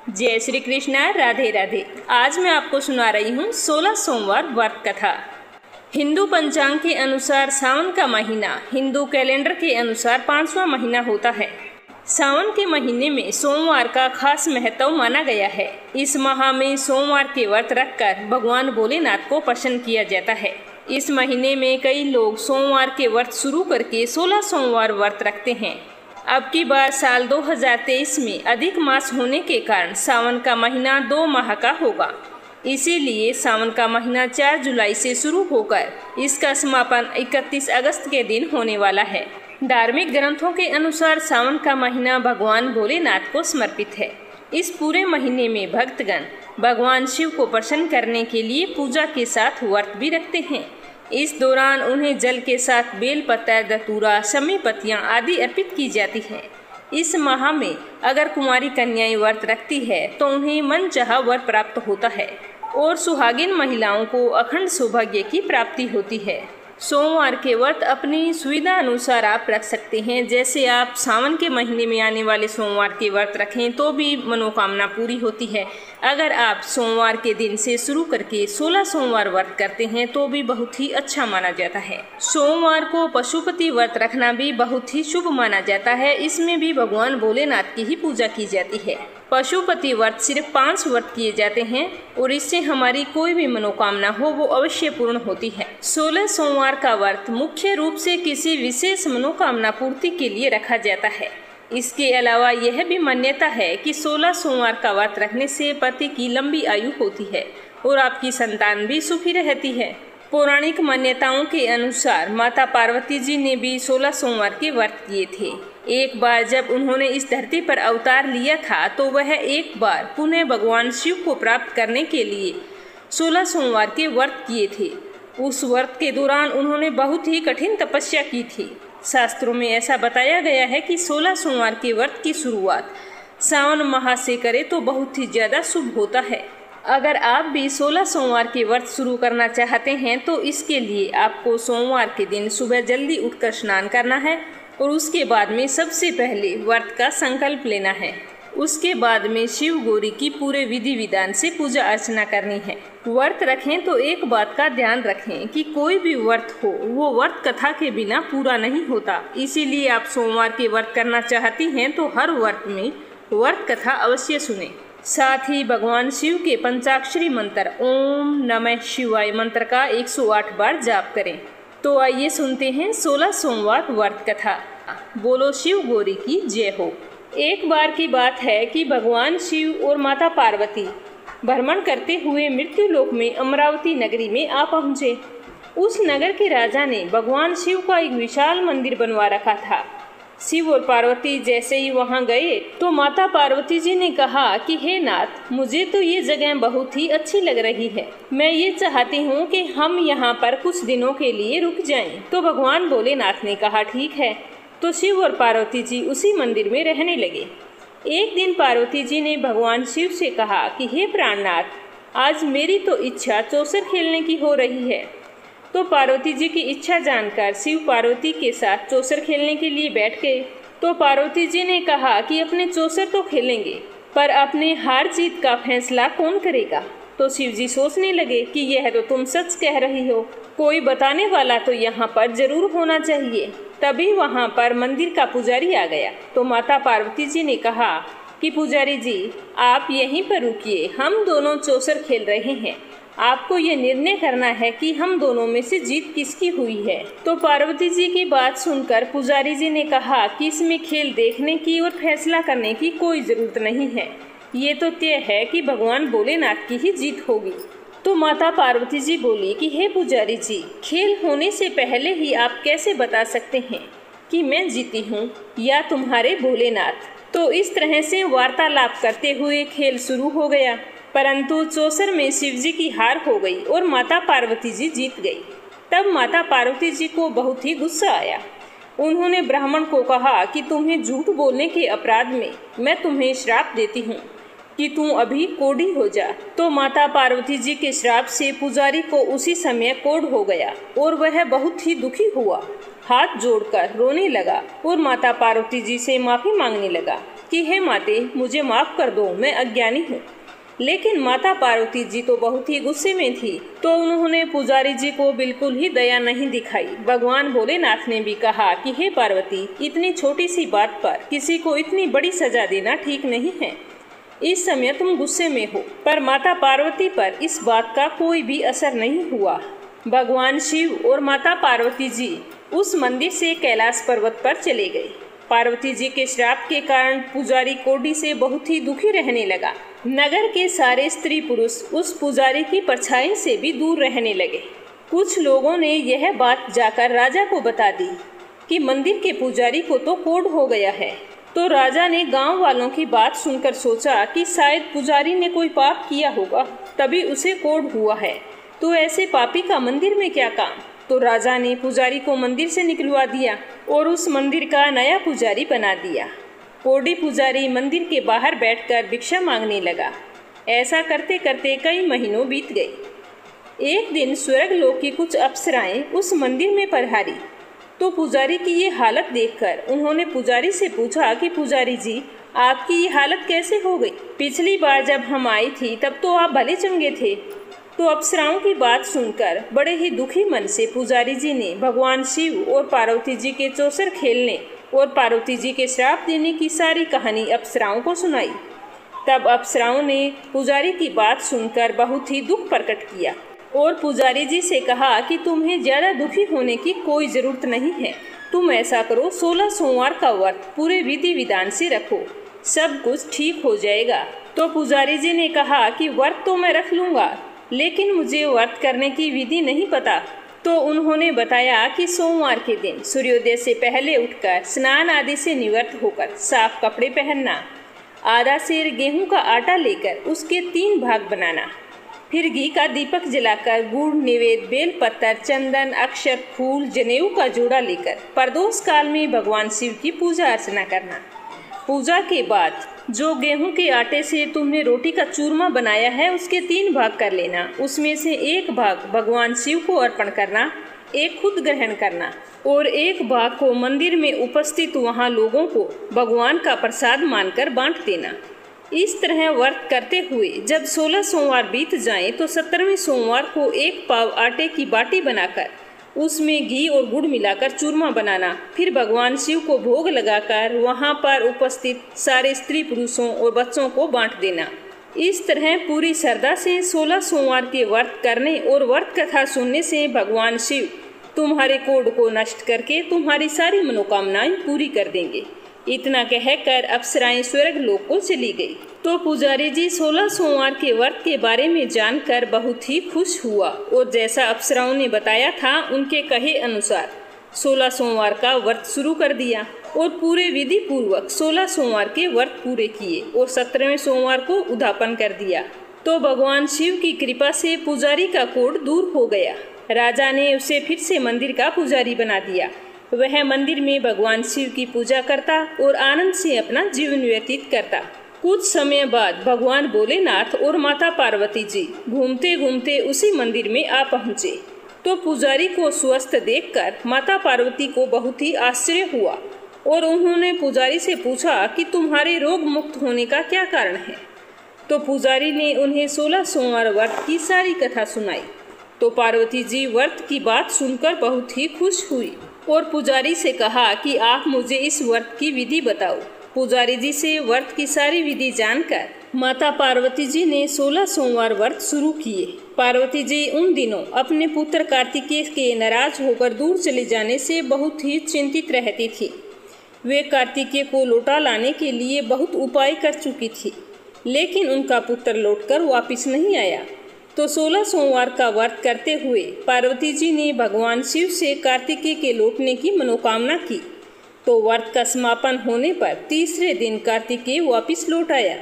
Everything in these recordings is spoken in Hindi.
जय श्री कृष्णा, राधे राधे। आज मैं आपको सुना रही हूँ 16 सोमवार व्रत कथा। हिंदू पंचांग के अनुसार सावन का महीना हिंदू कैलेंडर के अनुसार 5वां महीना होता है। सावन के महीने में सोमवार का खास महत्व माना गया है। इस माह में सोमवार के व्रत रखकर भगवान भोलेनाथ को प्रसन्न किया जाता है। इस महीने में कई लोग सोमवार के व्रत शुरू करके 16 सोमवार व्रत रखते हैं। अब की बार साल 2023 में अधिक मास होने के कारण सावन का महीना 2 माह का होगा। इसीलिए सावन का महीना 4 जुलाई से शुरू होकर इसका समापन 31 अगस्त के दिन होने वाला है। धार्मिक ग्रंथों के अनुसार सावन का महीना भगवान भोलेनाथ को समर्पित है। इस पूरे महीने में भक्तगण भगवान शिव को प्रसन्न करने के लिए पूजा के साथ व्रत भी रखते हैं। इस दौरान उन्हें जल के साथ बेलपत्र, धतूरा, शमी पत्तियां आदि अर्पित की जाती है। इस माह में अगर कुंवारी कन्याएं व्रत रखती है तो उन्हें मनचाहा वर प्राप्त होता है और सुहागिन महिलाओं को अखंड सौभाग्य की प्राप्ति होती है। सोमवार के व्रत अपनी सुविधा अनुसार आप रख सकते हैं। जैसे आप सावन के महीने में आने वाले सोमवार के व्रत रखें तो भी मनोकामना पूरी होती है। अगर आप सोमवार के दिन से शुरू करके 16 सोमवार व्रत करते हैं तो भी बहुत ही अच्छा माना जाता है। सोमवार को पशुपति व्रत रखना भी बहुत ही शुभ माना जाता है। इसमें भी भगवान भोलेनाथ की ही पूजा की जाती है। पशुपति व्रत सिर्फ 5 व्रत किए जाते हैं और इससे हमारी कोई भी मनोकामना हो वो अवश्य पूर्ण होती है। 16 सोमवार का व्रत मुख्य रूप से किसी विशेष मनोकामना पूर्ति के लिए रखा जाता है। इसके अलावा यह भी मान्यता है कि 16 सोमवार का व्रत रखने से पति की लंबी आयु होती है और आपकी संतान भी सुखी रहती है। पौराणिक मान्यताओं के अनुसार माता पार्वती जी ने भी 16 सोमवार के व्रत किए थे। एक बार जब उन्होंने इस धरती पर अवतार लिया था तो वह एक बार पुनः भगवान शिव को प्राप्त करने के लिए 16 सोमवार के व्रत किए थे। उस व्रत के दौरान उन्होंने बहुत ही कठिन तपस्या की थी। शास्त्रों में ऐसा बताया गया है कि 16 सोमवार के व्रत की शुरुआत सावन माह से करें तो बहुत ही ज्यादा शुभ होता है। अगर आप भी 16 सोमवार के व्रत शुरू करना चाहते हैं तो इसके लिए आपको सोमवार के दिन सुबह जल्दी उठकर स्नान करना है और उसके बाद में सबसे पहले व्रत का संकल्प लेना है। उसके बाद में शिव गौरी की पूरे विधि विधान से पूजा अर्चना करनी है। व्रत रखें तो एक बात का ध्यान रखें कि कोई भी व्रत हो वो व्रत कथा के बिना पूरा नहीं होता। इसीलिए आप सोमवार के व्रत करना चाहती हैं तो हर व्रत में व्रत कथा अवश्य सुने। साथ ही भगवान शिव के पंचाक्षरी मंत्र ओम नमः शिवाय मंत्र का 108 बार जाप करें। तो आइए सुनते हैं 16 सोमवार व्रत कथा। बोलो शिव गौरी की जय हो। एक बार की बात है कि भगवान शिव और माता पार्वती भ्रमण करते हुए मृत्यु लोक में अमरावती नगरी में आ पहुँचे। उस नगर के राजा ने भगवान शिव का एक विशाल मंदिर बनवा रखा था। शिव और पार्वती जैसे ही वहां गए तो माता पार्वती जी ने कहा कि हे नाथ, मुझे तो ये जगह बहुत ही अच्छी लग रही है। मैं ये चाहती हूँ कि हम यहाँ पर कुछ दिनों के लिए रुक जाएं। तो भगवान भोलेनाथ ने कहा ठीक है। तो शिव और पार्वती जी उसी मंदिर में रहने लगे। एक दिन पार्वती जी ने भगवान शिव से कहा कि हे प्राणनाथ, आज मेरी तो इच्छा चौसर खेलने की हो रही है। तो पार्वती जी की इच्छा जानकर शिव पार्वती के साथ चौसर खेलने के लिए बैठ गए। तो पार्वती जी ने कहा कि अपने चौसर तो खेलेंगे पर अपने हार जीत का फैसला कौन करेगा। तो शिव जी सोचने लगे कि यह तो तुम सच कह रही हो, कोई बताने वाला तो यहाँ पर जरूर होना चाहिए। तभी वहाँ पर मंदिर का पुजारी आ गया। तो माता पार्वती जी ने कहा कि पुजारी जी, आप यहीं पर रुकिए, हम दोनों चौसर खेल रहे हैं। आपको ये निर्णय करना है कि हम दोनों में से जीत किसकी हुई है। तो पार्वती जी की बात सुनकर पुजारी जी ने कहा कि इसमें खेल देखने की और फैसला करने की कोई जरूरत नहीं है। ये तो तय है कि भगवान भोलेनाथ की ही जीत होगी। तो माता पार्वती जी बोली कि हे पुजारी जी, खेल होने से पहले ही आप कैसे बता सकते हैं कि मैं जीती हूँ या तुम्हारे भोलेनाथ। तो इस तरह से वार्तालाप करते हुए खेल शुरू हो गया, परंतु चौसर में शिवजी की हार हो गई और माता पार्वती जी जीत गई। तब माता पार्वती जी को बहुत ही गुस्सा आया। उन्होंने ब्राह्मण को कहा कि तुम्हें झूठ बोलने के अपराध में मैं तुम्हें श्राप देती हूँ कि तू अभी कोढ़ी हो जा। तो माता पार्वती जी के श्राप से पुजारी को उसी समय कोढ़ हो गया और वह बहुत ही दुखी हुआ, हाथ जोड़कर रोने लगा और माता पार्वती जी से माफी मांगने लगा। कि हे माते, मुझे माफ कर दो, मैं अज्ञानी हूँ। लेकिन माता पार्वती जी तो बहुत ही गुस्से में थी, तो उन्होंने पुजारी जी को बिल्कुल ही दया नहीं दिखाई। भगवान भोलेनाथ ने भी कहा कि हे पार्वती, इतनी छोटी सी बात पर किसी को इतनी बड़ी सजा देना ठीक नहीं है। इस समय तुम गुस्से में हो, पर माता पार्वती पर इस बात का कोई भी असर नहीं हुआ। भगवान शिव और माता पार्वती जी उस मंदिर से कैलाश पर्वत पर चले गए। पार्वती जी के श्राप के कारण पुजारी कोडी से बहुत ही दुखी रहने लगा। नगर के सारे स्त्री पुरुष उस पुजारी की परछाई से भी दूर रहने लगे। कुछ लोगों ने यह बात जाकर राजा को बता दी कि मंदिर के पुजारी को तो कोढ़ हो गया है। तो राजा ने गांव वालों की बात सुनकर सोचा कि शायद पुजारी ने कोई पाप किया होगा, तभी उसे कोढ़ हुआ है। तो ऐसे पापी का मंदिर में क्या काम। तो राजा ने पुजारी को मंदिर से निकलवा दिया और उस मंदिर का नया पुजारी बना दिया। कोढ़ी पुजारी मंदिर के बाहर बैठकर भिक्षा मांगने लगा। ऐसा करते करते कई महीनों बीत गए। एक दिन स्वर्गलोक की कुछ अप्सराएं उस मंदिर में पधारी। तो पुजारी की ये हालत देखकर उन्होंने पुजारी से पूछा कि पुजारी जी, आपकी ये हालत कैसे हो गई? पिछली बार जब हम आई थी तब तो आप भले चंगे थे। तो अप्सराओं की बात सुनकर बड़े ही दुखी मन से पुजारी जी ने भगवान शिव और पार्वती जी के चौसर खेलने और पार्वती जी के श्राप देने की सारी कहानी अप्सराओं को सुनाई। तब अप्सराओं ने पुजारी की बात सुनकर बहुत ही दुख प्रकट किया और पुजारी जी से कहा कि तुम्हें ज़्यादा दुखी होने की कोई ज़रूरत नहीं है। तुम ऐसा करो, 16 सोमवार का व्रत पूरे विधि विधान से रखो, सब कुछ ठीक हो जाएगा। तो पुजारी जी ने कहा कि व्रत तो मैं रख लूँगा, लेकिन मुझे व्रत करने की विधि नहीं पता। तो उन्होंने बताया कि सोमवार के दिन सूर्योदय से पहले उठकर स्नान आदि से निवृत्त होकर साफ कपड़े पहनना, आधा सेर गेहूं का आटा लेकर उसके 3 भाग बनाना, फिर घी का दीपक जलाकर गुड़, निवेद, बेल पत्तर, चंदन, अक्षत, फूल, जनेऊ का जोड़ा लेकर प्रदोष काल में भगवान शिव की पूजा अर्चना करना। पूजा के बाद जो गेहूं के आटे से तुमने रोटी का चूरमा बनाया है उसके 3 भाग कर लेना। उसमें से 1 भाग भगवान शिव को अर्पण करना, 1 खुद ग्रहण करना और 1 भाग को मंदिर में उपस्थित वहां लोगों को भगवान का प्रसाद मानकर बांट देना। इस तरह व्रत करते हुए जब 16 सोमवार बीत जाएं तो 17वें सोमवार को 1 पाव आटे की बाटी बनाकर उसमें घी और गुड़ मिलाकर चूरमा बनाना, फिर भगवान शिव को भोग लगाकर वहां पर उपस्थित सारे स्त्री पुरुषों और बच्चों को बांट देना। इस तरह पूरी श्रद्धा से 16 सोमवार के व्रत करने और व्रत कथा सुनने से भगवान शिव तुम्हारे कोढ़ को नष्ट करके तुम्हारी सारी मनोकामनाएं पूरी कर देंगे। इतना कहकर अप्सराएं स्वर्ग लोक को चली गई। तो पुजारी जी 16 सोमवार के व्रत के बारे में जानकर बहुत ही खुश हुआ और जैसा अप्सराओं ने बताया था उनके कहे अनुसार 16 सोमवार का व्रत शुरू कर दिया और पूरे विधि पूर्वक 16 सोमवार के व्रत पूरे किए और 17वें सोमवार को उद्यापन कर दिया। तो भगवान शिव की कृपा से पुजारी का कोढ़ दूर हो गया। राजा ने उसे फिर से मंदिर का पुजारी बना दिया। वह मंदिर में भगवान शिव की पूजा करता और आनंद से अपना जीवन व्यतीत करता। कुछ समय बाद भगवान भोलेनाथ और माता पार्वती जी घूमते घूमते उसी मंदिर में आ पहुँचे। तो पुजारी को स्वस्थ देखकर माता पार्वती को बहुत ही आश्चर्य हुआ और उन्होंने पुजारी से पूछा कि तुम्हारे रोग मुक्त होने का क्या कारण है। तो पुजारी ने उन्हें 16 सोमवार व्रत की सारी कथा सुनाई। तो पार्वती जी व्रत की बात सुनकर बहुत ही खुश हुई और पुजारी से कहा कि आप मुझे इस व्रत की विधि बताओ। पुजारी जी से व्रत की सारी विधि जानकर माता पार्वती जी ने 16 सोमवार व्रत शुरू किए। पार्वती जी उन दिनों अपने पुत्र कार्तिकेय के नाराज होकर दूर चले जाने से बहुत ही चिंतित रहती थी। वे कार्तिकेय को लौटा लाने के लिए बहुत उपाय कर चुकी थी, लेकिन उनका पुत्र लौटकर वापस नहीं आया। तो 16 सोमवार का व्रत करते हुए पार्वती जी ने भगवान शिव से कार्तिकेय के लौटने की मनोकामना की। तो व्रत का समापन होने पर तीसरे दिन कार्तिकेय वापस लौट आया।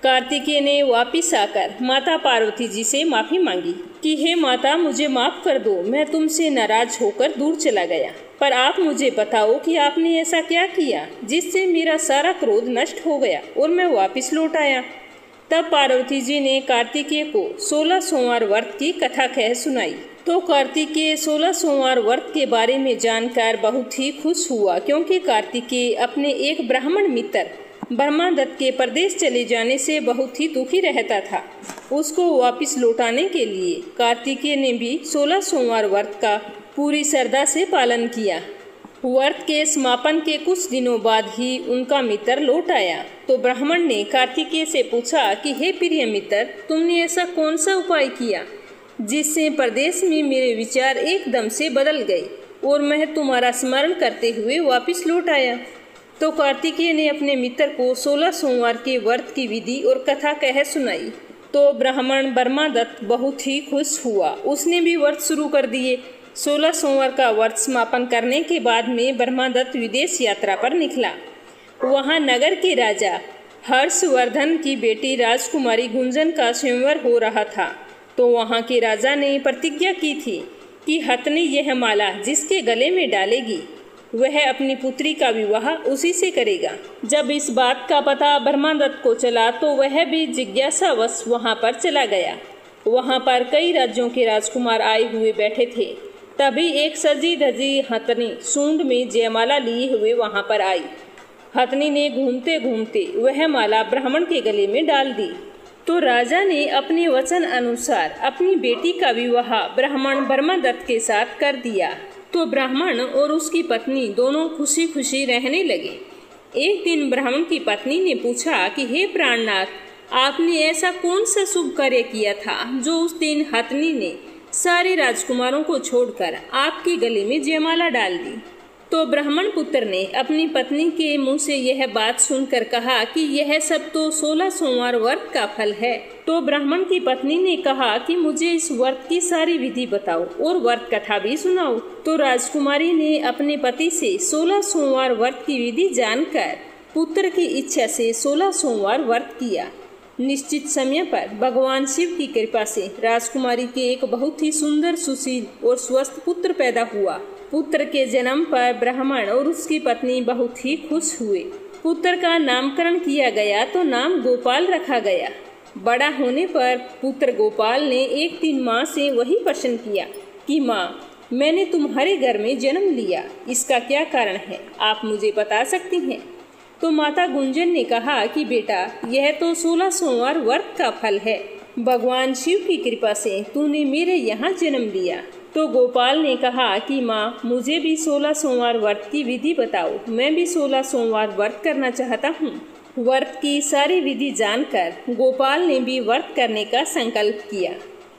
कार्तिकेय ने वापस आकर माता पार्वती जी से माफी मांगी कि हे माता, मुझे माफ कर दो, मैं तुमसे नाराज होकर दूर चला गया, पर आप मुझे बताओ कि आपने ऐसा क्या किया जिससे मेरा सारा क्रोध नष्ट हो गया और मैं वापस लौट आया। तब पार्वती जी ने कार्तिकेय को 16 सोमवार व्रत की कथा कह सुनाई। तो कार्तिकेय 16 सोमवार व्रत के बारे में जानकर बहुत ही खुश हुआ, क्योंकि कार्तिकेय अपने एक ब्राह्मण मित्र ब्रह्मादत्त के प्रदेश चले जाने से बहुत ही दुखी रहता था। उसको वापस लौटाने के लिए कार्तिकेय ने भी 16 सोमवार व्रत का पूरी श्रद्धा से पालन किया। व्रत के समापन के कुछ दिनों बाद ही उनका मित्र लौट आया तो ब्राह्मण ने कार्तिकेय से पूछा कि हे प्रिय मित्र, तुमने ऐसा कौन सा उपाय किया जिससे प्रदेश में मेरे विचार एकदम से बदल गए और मैं तुम्हारा स्मरण करते हुए वापस लौट आया। तो कार्तिकेय ने अपने मित्र को 16 सोमवार के व्रत की विधि और कथा कह सुनाई। तो ब्राह्मण ब्रह्मादत्त बहुत ही खुश हुआ। उसने भी व्रत शुरू कर दिए। 16 सोमवार का व्रत समापन करने के बाद में ब्रह्मादत्त विदेश यात्रा पर निकला। वहाँ नगर के राजा हर्षवर्धन की बेटी राजकुमारी गुंजन का स्वयंवर हो रहा था। तो वहाँ के राजा ने प्रतिज्ञा की थी कि हथनी यह माला जिसके गले में डालेगी वह अपनी पुत्री का विवाह उसी से करेगा। जब इस बात का पता ब्रह्मादत्त को चला तो वह भी जिज्ञासावश वहाँ पर चला गया। वहाँ पर कई राज्यों के राजकुमार आए हुए बैठे थे। तभी एक सजी धजी हथनी सूंड में जयमाला लिए हुए वहाँ पर आई। हथनी ने घूमते घूमते वह माला ब्राह्मण के गले में डाल दी। तो राजा ने अपने वचन अनुसार अपनी बेटी का विवाह ब्राह्मण ब्रह्मादत्त के साथ कर दिया। तो ब्राह्मण और उसकी पत्नी दोनों खुशी खुशी रहने लगे। एक दिन ब्राह्मण की पत्नी ने पूछा कि हे प्राणनाथ, आपने ऐसा कौन सा शुभ कार्य किया था जो उस दिन हथनी ने सारे राजकुमारों को छोड़कर आपके गले में जयमाला डाल दी। तो ब्राह्मण पुत्र ने अपनी पत्नी के मुंह से यह बात सुनकर कहा कि यह सब तो 16 सोमवार व्रत का फल है। तो ब्राह्मण की पत्नी ने कहा कि मुझे इस व्रत की सारी विधि बताओ और व्रत कथा भी सुनाओ। तो राजकुमारी ने अपने पति से 16 सोमवार व्रत की विधि जानकर पुत्र की इच्छा से 16 सोमवार व्रत किया। निश्चित समय पर भगवान शिव की कृपा से राजकुमारी के एक बहुत ही सुंदर, सुशील और स्वस्थ पुत्र पैदा हुआ। पुत्र के जन्म पर ब्राह्मण और उसकी पत्नी बहुत ही खुश हुए। पुत्र का नामकरण किया गया तो नाम गोपाल रखा गया। बड़ा होने पर पुत्र गोपाल ने एक दिन माँ से वही प्रश्न किया कि माँ, मैंने तुम्हारे घर में जन्म लिया, इसका क्या कारण है, आप मुझे बता सकती हैं? तो माता गुंजन ने कहा कि बेटा, यह तो 16 सोमवार व्रत का फल है। भगवान शिव की कृपा से तूने मेरे यहाँ जन्म लिया। तो गोपाल ने कहा कि माँ, मुझे भी 16 सोमवार व्रत की विधि बताओ, मैं भी 16 सोमवार व्रत करना चाहता हूँ। व्रत की सारी विधि जानकर गोपाल ने भी व्रत करने का संकल्प किया।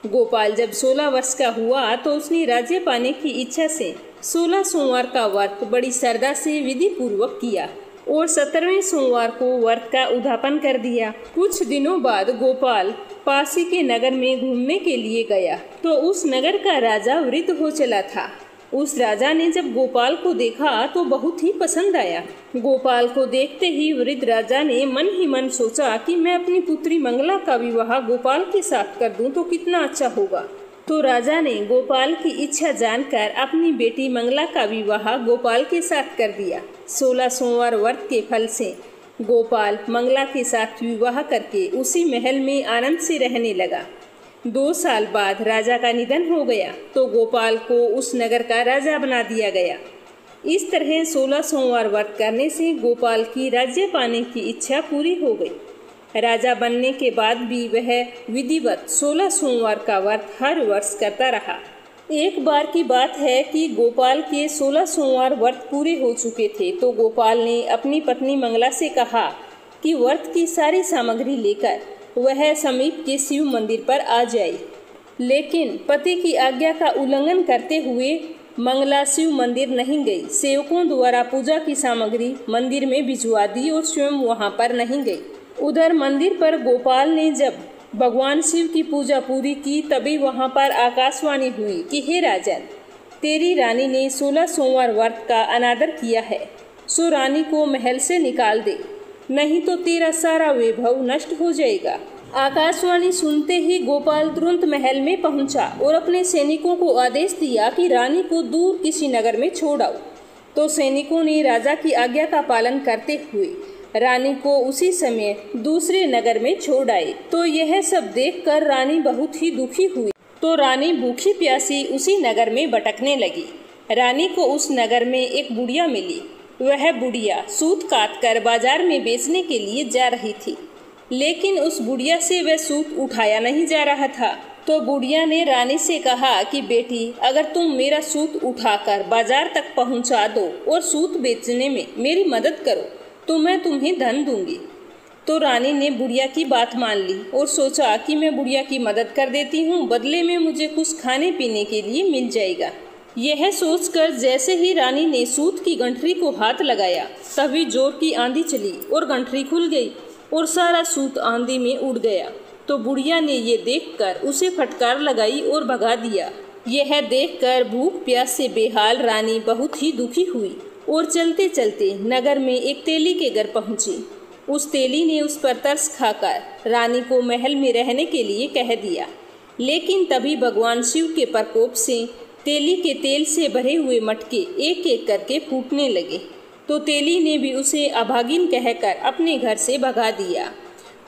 गोपाल जब 16 वर्ष का हुआ तो उसने राज्य पाने की इच्छा से 16 सोमवार का व्रत बड़ी श्रद्धा से विधि पूर्वक किया और 17वें सोमवार को व्रत का उद्यापन कर दिया। कुछ दिनों बाद गोपाल पासी के नगर में घूमने के लिए गया तो उस नगर का राजा वृद्ध हो चला था। उस राजा ने जब गोपाल को देखा तो बहुत ही पसंद आया। गोपाल को देखते ही वृद्ध राजा ने मन ही मन सोचा कि मैं अपनी पुत्री मंगला का विवाह गोपाल के साथ कर दूं तो कितना अच्छा होगा। तो राजा ने गोपाल की इच्छा जानकर अपनी बेटी मंगला का विवाह गोपाल के साथ कर दिया। 16 सोमवार व्रत के फल से गोपाल मंगला के साथ विवाह करके उसी महल में आनंद से रहने लगा। 2 साल बाद राजा का निधन हो गया तो गोपाल को उस नगर का राजा बना दिया गया। इस तरह 16 सोमवार व्रत करने से गोपाल की राज्य पाने की इच्छा पूरी हो गई। राजा बनने के बाद भी वह विधिवत 16 सोमवार का व्रत हर वर्ष करता रहा। एक बार की बात है कि गोपाल के 16 सोमवार व्रत पूरे हो चुके थे तो गोपाल ने अपनी पत्नी मंगला से कहा कि व्रत की सारी सामग्री लेकर वह समीप के शिव मंदिर पर आ जाए। लेकिन पति की आज्ञा का उल्लंघन करते हुए मंगला शिव मंदिर नहीं गई। सेवकों द्वारा पूजा की सामग्री मंदिर में भिजवा दी और स्वयं वहां पर नहीं गई। उधर मंदिर पर गोपाल ने जब भगवान शिव की पूजा पूरी की तभी वहां पर आकाशवाणी हुई कि हे राजन, तेरी रानी ने 16 सोमवार व्रत का अनादर किया है, सो रानी को महल से निकाल दे, नहीं तो तेरा सारा वैभव नष्ट हो जाएगा। आकाशवाणी सुनते ही गोपाल तुरंत महल में पहुंचा और अपने सैनिकों को आदेश दिया कि रानी को दूर किसी नगर में छोड़ आओ। तो सैनिकों ने राजा की आज्ञा का पालन करते हुए रानी को उसी समय दूसरे नगर में छोड़ आए। तो यह सब देखकर रानी बहुत ही दुखी हुई। तो रानी भूखी प्यासी उसी नगर में भटकने लगी। रानी को उस नगर में एक बुढ़िया मिली। वह बुढ़िया सूत काट कर बाजार में बेचने के लिए जा रही थी, लेकिन उस बुढ़िया से वह सूत उठाया नहीं जा रहा था। तो बुढ़िया ने रानी से कहा कि बेटी, अगर तुम मेरा सूत उठाकर बाजार तक पहुंचा दो और सूत बेचने में मेरी मदद करो तो मैं तुम्हें धन दूंगी। तो रानी ने बुढ़िया की बात मान ली और सोचा कि मैं बुढ़िया की मदद कर देती हूँ, बदले में मुझे कुछ खाने पीने के लिए मिल जाएगा। यह सोचकर जैसे ही रानी ने सूत की गंठरी को हाथ लगाया, तभी जोर की आंधी चली और गंठरी खुल गई और सारा सूत आंधी में उड़ गया। तो बुढ़िया ने ये देखकर उसे फटकार लगाई और भगा दिया। यह देखकर भूख प्यास से बेहाल रानी बहुत ही दुखी हुई और चलते चलते नगर में एक तेली के घर पहुंची। उस तेली ने उस पर तरस खाकर रानी को महल में रहने के लिए कह दिया, लेकिन तभी भगवान शिव के प्रकोप से तेली के तेल से भरे हुए मटके एक एक करके फूटने लगे। तो तेली ने भी उसे अभागिन कहकर अपने घर से भगा दिया।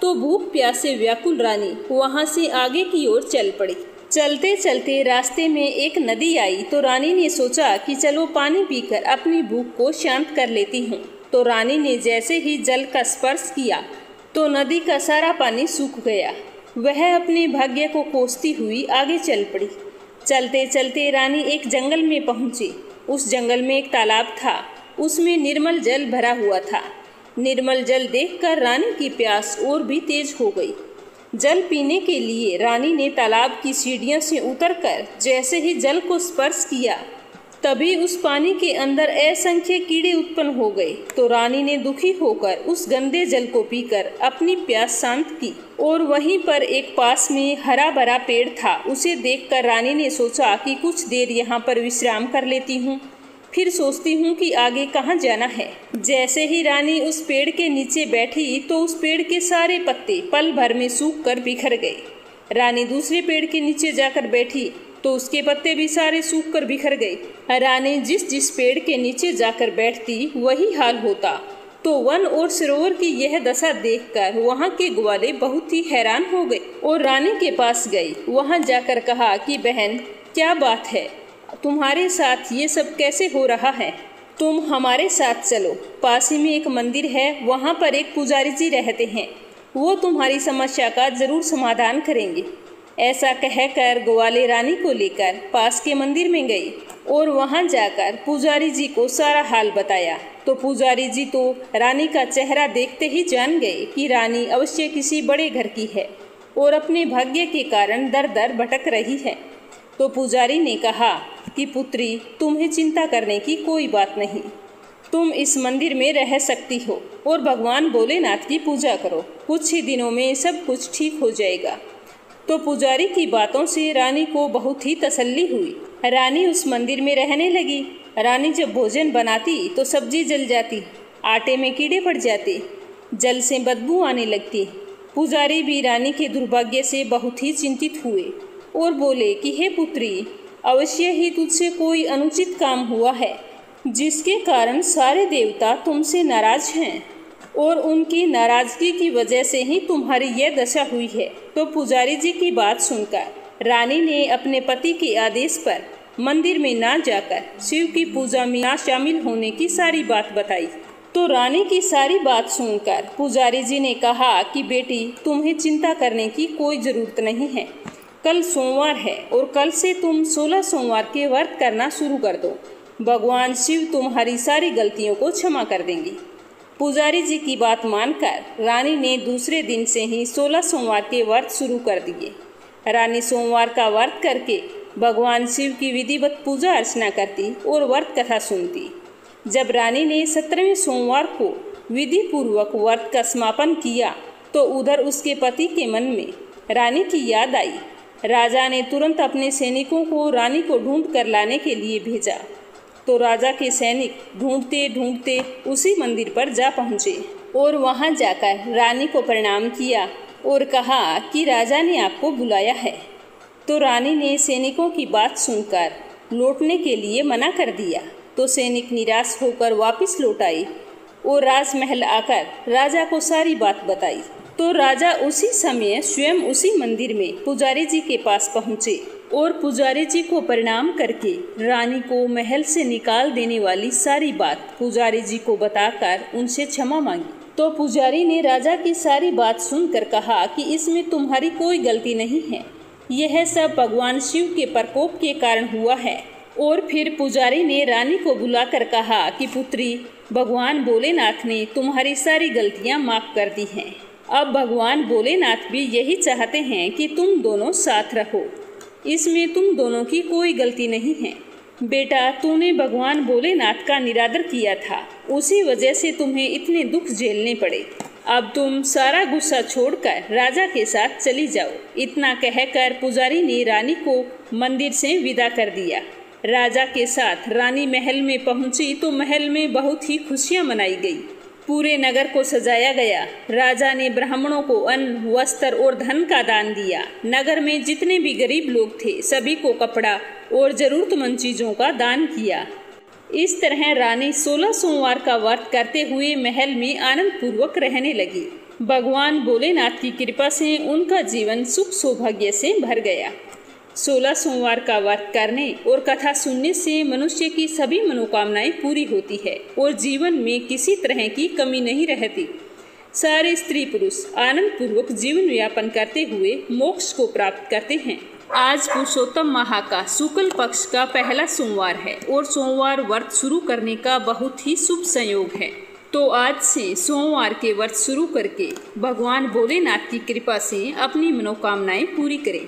तो भूख प्यास से व्याकुल रानी वहां से आगे की ओर चल पड़ी। चलते चलते रास्ते में एक नदी आई तो रानी ने सोचा कि चलो पानी पीकर अपनी भूख को शांत कर लेती हूँ। तो रानी ने जैसे ही जल का स्पर्श किया तो नदी का सारा पानी सूख गया। वह अपने भाग्य को कोसती हुई आगे चल पड़ी। चलते चलते रानी एक जंगल में पहुंची। उस जंगल में एक तालाब था, उसमें निर्मल जल भरा हुआ था। निर्मल जल देखकर रानी की प्यास और भी तेज हो गई। जल पीने के लिए रानी ने तालाब की सीढ़ियों से उतरकर जैसे ही जल को स्पर्श किया, तभी उस पानी के अंदर असंख्य कीड़े उत्पन्न हो गए। तो रानी ने दुखी होकर उस गंदे जल को पीकर अपनी प्यास शांत की। और वहीं पर एक पास में हरा भरा पेड़ था, उसे देखकर रानी ने सोचा कि कुछ देर यहाँ पर विश्राम कर लेती हूँ, फिर सोचती हूँ कि आगे कहाँ जाना है। जैसे ही रानी उस पेड़ के नीचे बैठी तो उस पेड़ के सारे पत्ते पल भर में सूख कर बिखर गए। रानी दूसरे पेड़ के नीचे जाकर बैठी तो उसके पत्ते भी सारे सूख कर बिखर गए। रानी जिस जिस पेड़ के नीचे जाकर बैठती वही हाल होता। तो वन और सरोवर की यह दशा देखकर वहाँ के ग्वाले बहुत ही हैरान हो गए और रानी के पास गई। वहाँ जाकर कहा कि बहन, क्या बात है, तुम्हारे साथ ये सब कैसे हो रहा है? तुम हमारे साथ चलो, पास ही में एक मंदिर है, वहाँ पर एक पुजारी जी रहते हैं, वो तुम्हारी समस्या का जरूर समाधान करेंगे। ऐसा कहकर ग्वाले रानी को लेकर पास के मंदिर में गई और वहां जाकर पुजारी जी को सारा हाल बताया। तो पुजारी जी तो रानी का चेहरा देखते ही जान गए कि रानी अवश्य किसी बड़े घर की है और अपने भाग्य के कारण दर दर भटक रही है। तो पुजारी ने कहा कि पुत्री, तुम्हें चिंता करने की कोई बात नहीं, तुम इस मंदिर में रह सकती हो और भगवान भोलेनाथ की पूजा करो, कुछ ही दिनों में सब कुछ ठीक हो जाएगा। तो पुजारी की बातों से रानी को बहुत ही तसल्ली हुई। रानी उस मंदिर में रहने लगी। रानी जब भोजन बनाती तो सब्जी जल जाती, आटे में कीड़े पड़ जाते, जल से बदबू आने लगती। पुजारी भी रानी के दुर्भाग्य से बहुत ही चिंतित हुए और बोले कि हे पुत्री, अवश्य ही तुझसे कोई अनुचित काम हुआ है जिसके कारण सारे देवता तुमसे नाराज हैं और उनकी नाराजगी की वजह से ही तुम्हारी यह दशा हुई है। तो पुजारी जी की बात सुनकर रानी ने अपने पति के आदेश पर मंदिर में ना जाकर शिव की पूजा में ना शामिल होने की सारी बात बताई। तो रानी की सारी बात सुनकर पुजारी जी ने कहा कि बेटी, तुम्हें चिंता करने की कोई ज़रूरत नहीं है। कल सोमवार है और कल से तुम 16 सोमवार के व्रत करना शुरू कर दो। भगवान शिव तुम्हारी सारी गलतियों को क्षमा कर देंगे। पुजारी जी की बात मानकर रानी ने दूसरे दिन से ही 16 सोमवार के व्रत शुरू कर दिए। रानी सोमवार का व्रत करके भगवान शिव की विधिवत पूजा अर्चना करती और व्रत कथा सुनती। जब रानी ने 17वें सोमवार को विधि पूर्वक व्रत का समापन किया तो उधर उसके पति के मन में रानी की याद आई। राजा ने तुरंत अपने सैनिकों को रानी को ढूंढ कर लाने के लिए भेजा। तो राजा के सैनिक ढूंढते ढूंढते उसी मंदिर पर जा पहुँचे और वहां जाकर रानी को प्रणाम किया और कहा कि राजा ने आपको बुलाया है। तो रानी ने सैनिकों की बात सुनकर लौटने के लिए मना कर दिया। तो सैनिक निराश होकर वापस लौट आए और राजमहल आकर राजा को सारी बात बताई। तो राजा उसी समय स्वयं उसी मंदिर में पुजारी जी के पास पहुँचे और पुजारी जी को प्रणाम करके रानी को महल से निकाल देने वाली सारी बात पुजारी जी को बताकर उनसे क्षमा मांगी। तो पुजारी ने राजा की सारी बात सुनकर कहा कि इसमें तुम्हारी कोई गलती नहीं है, यह सब भगवान शिव के प्रकोप के कारण हुआ है। और फिर पुजारी ने रानी को बुलाकर कहा कि पुत्री, भगवान भोलेनाथ ने तुम्हारी सारी गलतियां माफ कर दी हैं। अब भगवान भोलेनाथ भी यही चाहते हैं कि तुम दोनों साथ रहो, इसमें तुम दोनों की कोई गलती नहीं है। बेटा, तूने भगवान भोलेनाथ का निरादर किया था, उसी वजह से तुम्हें इतने दुख झेलने पड़े। अब तुम सारा गुस्सा छोड़कर राजा के साथ चली जाओ। इतना कहकर पुजारी ने रानी को मंदिर से विदा कर दिया। राजा के साथ रानी महल में पहुंची तो महल में बहुत ही खुशियां मनाई गई। पूरे नगर को सजाया गया। राजा ने ब्राह्मणों को अन्न, वस्त्र और धन का दान दिया। नगर में जितने भी गरीब लोग थे सभी को कपड़ा और जरूरतमंद चीजों का दान किया। इस तरह रानी 16 सोमवार का व्रत करते हुए महल में आनंद पूर्वक रहने लगी। भगवान भोलेनाथ की कृपा से उनका जीवन सुख सौभाग्य से भर गया। 16 सोमवार का व्रत करने और कथा सुनने से मनुष्य की सभी मनोकामनाएं पूरी होती है और जीवन में किसी तरह की कमी नहीं रहती। सारे स्त्री पुरुष आनंद पूर्वक जीवन यापन करते हुए मोक्ष को प्राप्त करते हैं। आज पुरुषोत्तम माह का शुक्ल पक्ष का पहला सोमवार है और सोमवार व्रत शुरू करने का बहुत ही शुभ संयोग है। तो आज से सोमवार के व्रत शुरू करके भगवान भोलेनाथ की कृपा से अपनी मनोकामनाएं पूरी करें।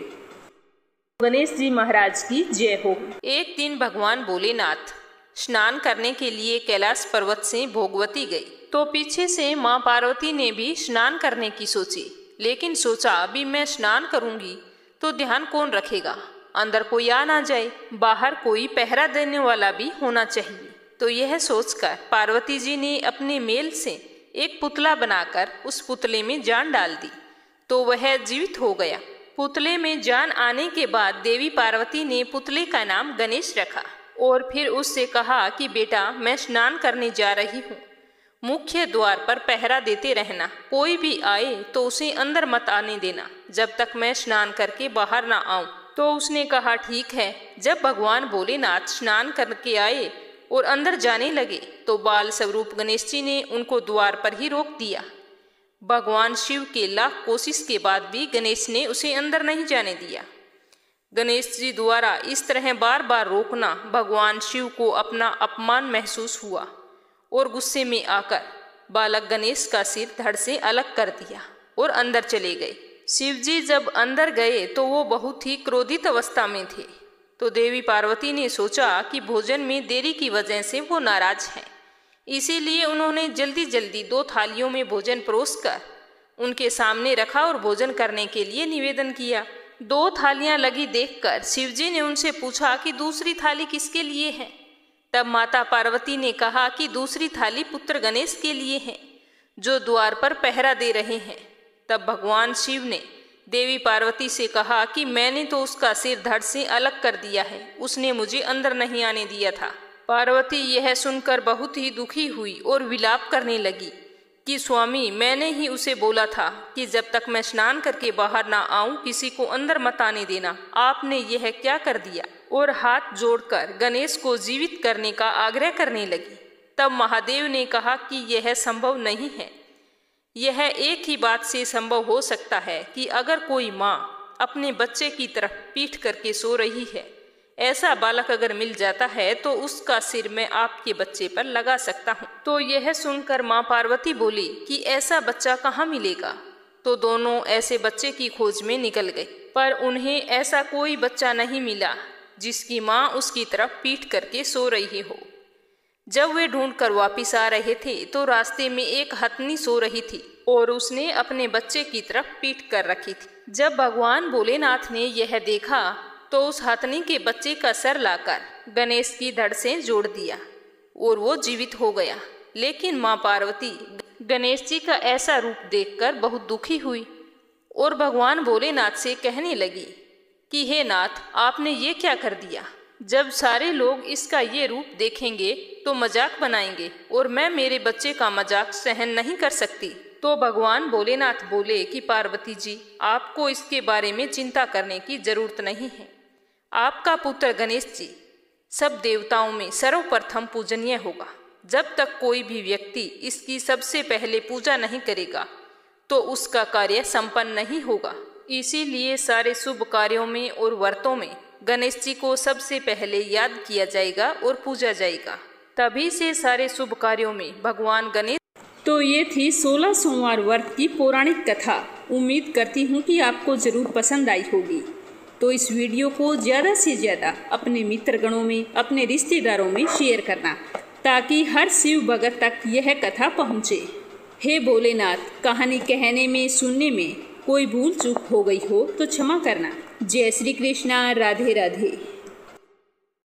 गणेश जी महाराज की जय हो। एक दिन भगवान भोलेनाथ स्नान करने के लिए कैलाश पर्वत से भोगवती गई तो पीछे से माँ पार्वती ने भी स्नान करने की सोची, लेकिन सोचा अभी मैं स्नान करूंगी तो ध्यान कौन रखेगा, अंदर कोई आ ना जाए, बाहर कोई पहरा देने वाला भी होना चाहिए। तो यह सोचकर पार्वती जी ने अपने मेल से एक पुतला बनाकर उस पुतले में जान डाल दी तो वह जीवित हो गया। पुतले में जान आने के बाद देवी पार्वती ने पुतले का नाम गणेश रखा और फिर उससे कहा कि बेटा, मैं स्नान करने जा रही हूँ, मुख्य द्वार पर पहरा देते रहना, कोई भी आए तो उसे अंदर मत आने देना जब तक मैं स्नान करके बाहर ना आऊं। तो उसने कहा ठीक है। जब भगवान भोलेनाथ स्नान करके आए और अंदर जाने लगे तो बाल स्वरूप गणेश जी ने उनको द्वार पर ही रोक दिया। भगवान शिव के लाख कोशिश के बाद भी गणेश ने उसे अंदर नहीं जाने दिया। गणेश जी द्वारा इस तरह बार बार रोकना भगवान शिव को अपना अपमान महसूस हुआ और गुस्से में आकर बालक गणेश का सिर धड़ से अलग कर दिया और अंदर चले गए। शिव जी जब अंदर गए तो वो बहुत ही क्रोधित अवस्था में थे। तो देवी पार्वती ने सोचा कि भोजन में देरी की वजह से वो नाराज हैं, इसीलिए उन्होंने जल्दी जल्दी 2 थालियों में भोजन परोसकर उनके सामने रखा और भोजन करने के लिए निवेदन किया। 2 थालियां लगी देखकर शिवजी ने उनसे पूछा कि दूसरी थाली किसके लिए है। तब माता पार्वती ने कहा कि दूसरी थाली पुत्र गणेश के लिए है जो द्वार पर पहरा दे रहे हैं। तब भगवान शिव ने देवी पार्वती से कहा कि मैंने तो उसका सिर धड़ से अलग कर दिया है, उसने मुझे अंदर नहीं आने दिया था। पार्वती यह सुनकर बहुत ही दुखी हुई और विलाप करने लगी कि स्वामी, मैंने ही उसे बोला था कि जब तक मैं स्नान करके बाहर ना आऊं किसी को अंदर मत आने देना, आपने यह क्या कर दिया। और हाथ जोड़कर गणेश को जीवित करने का आग्रह करने लगी। तब महादेव ने कहा कि यह संभव नहीं है। यह एक ही बात से संभव हो सकता है कि अगर कोई माँ अपने बच्चे की तरफ पीठ करके सो रही है, ऐसा बालक अगर मिल जाता है तो उसका सिर मैं आपके बच्चे पर लगा सकता हूँ। तो यह सुनकर माँ पार्वती बोली कि ऐसा बच्चा कहाँ मिलेगा। तो दोनों ऐसे बच्चे की खोज में निकल गए, पर उन्हें ऐसा कोई बच्चा नहीं मिला जिसकी माँ उसकी तरफ पीठ करके सो रही हो। जब वे ढूंढ कर वापिस आ रहे थे तो रास्ते में एक हथनी सो रही थी और उसने अपने बच्चे की तरफ पीठ कर रखी थी। जब भगवान भोलेनाथ ने यह देखा तो उस हथनी के बच्चे का सर लाकर गणेश की धड़ से जोड़ दिया और वो जीवित हो गया। लेकिन माँ पार्वती गणेश जी का ऐसा रूप देखकर बहुत दुखी हुई और भगवान भोलेनाथ से कहने लगी कि हे नाथ, आपने ये क्या कर दिया। जब सारे लोग इसका ये रूप देखेंगे तो मजाक बनाएंगे और मैं मेरे बच्चे का मजाक सहन नहीं कर सकती। तो भगवान भोलेनाथ बोले कि पार्वती जी, आपको इसके बारे में चिंता करने की जरूरत नहीं है। आपका पुत्र गणेश जी सब देवताओं में सर्वप्रथम पूजनीय होगा। जब तक कोई भी व्यक्ति इसकी सबसे पहले पूजा नहीं करेगा तो उसका कार्य संपन्न नहीं होगा। इसीलिए सारे शुभ कार्यों में और व्रतों में गणेश जी को सबसे पहले याद किया जाएगा और पूजा जाएगा, तभी से सारे शुभ कार्यों में भगवान गणेश। तो ये थी 16 सोमवार व्रत की पौराणिक कथा। उम्मीद करती हूँ कि आपको ज़रूर पसंद आई होगी। तो इस वीडियो को ज़्यादा से ज़्यादा अपने मित्रगणों में, अपने रिश्तेदारों में शेयर करना, ताकि हर शिव भगत तक यह कथा पहुँचे। हे भोलेनाथ, कहानी कहने में, सुनने में कोई भूल चूक हो गई हो तो क्षमा करना। जय श्री कृष्णा। राधे राधे।